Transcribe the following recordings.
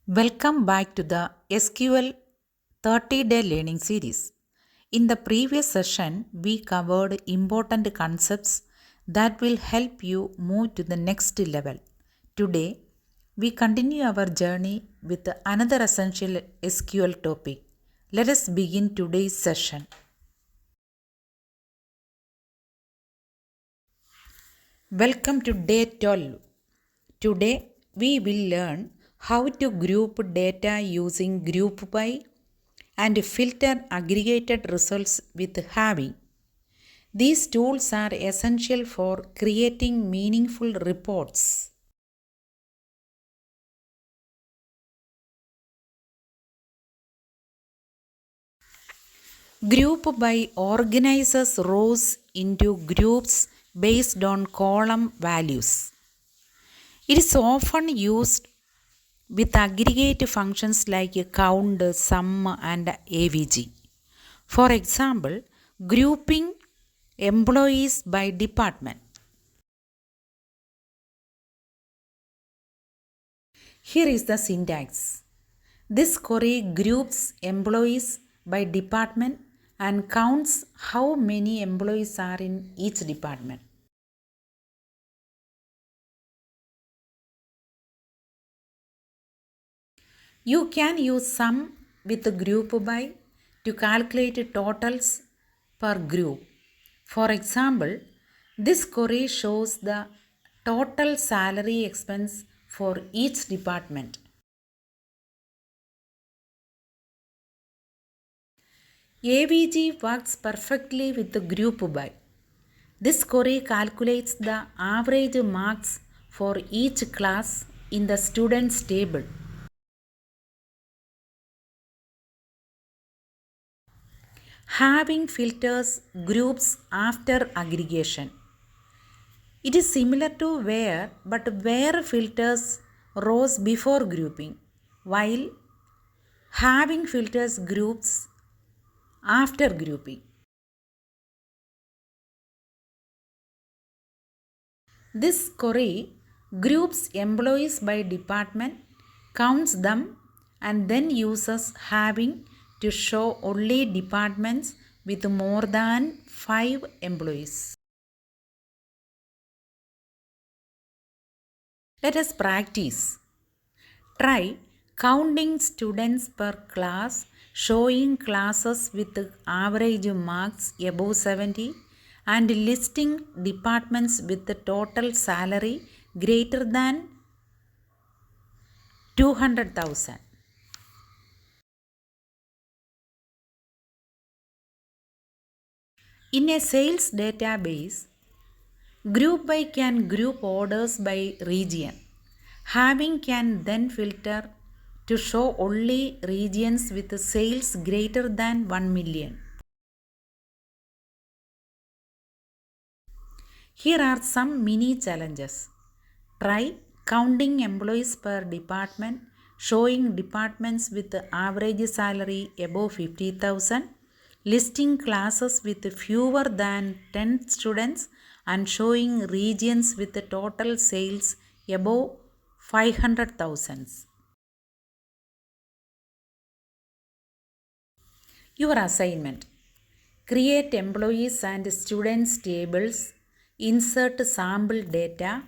Welcome back to the SQL 30-day learning series. In the previous session, we covered important concepts that will help you move to the next level. Today, we continue our journey with another essential SQL topic. Let us begin today's session. Welcome to day 12. Today, we will learn how to group data using group by and filter aggregated results with having. These tools are essential for creating meaningful reports. Group by organizes rows into groups based on column values. It is often used with aggregate functions like count, sum, and AVG. For example, grouping employees by department. Here is the syntax. This query groups employees by department and counts how many employees are in each department. You can use sum with group by to calculate totals per group. For example, this query shows the total salary expense for each department. AVG works perfectly with the group by. This query calculates the average marks for each class in the students table. Having filters groups after aggregation. It is similar to where, but where filters rows before grouping, while having filters groups after grouping. This query groups employees by department, counts them, and then uses having to show only departments with more than 5 employees. Let us practice. Try counting students per class, showing classes with average marks above 70 and listing departments with the total salary greater than 200,000. In a sales database, group by can group orders by region. Having can then filter to show only regions with sales greater than 1 million. Here are some mini challenges. Try counting employees per department, showing departments with average salary above 50,000, listing classes with fewer than 10 students, and showing regions with total sales above 500,000. Your assignment. Create employees and students tables, insert sample data,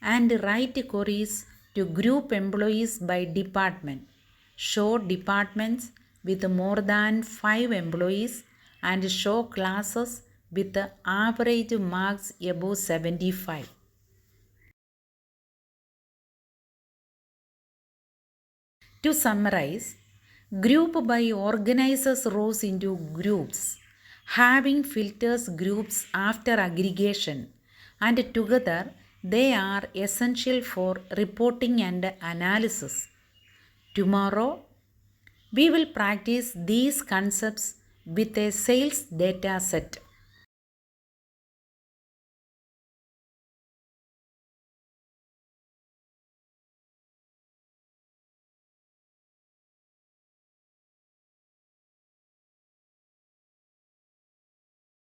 and write queries to group employees by department. Show departments with more than 5 employees and show classes with average marks above 75. To summarize, group by organizes rows into groups, having filters groups after aggregation, and together they are essential for reporting and analysis. Tomorrow, we will practice these concepts with a sales data set.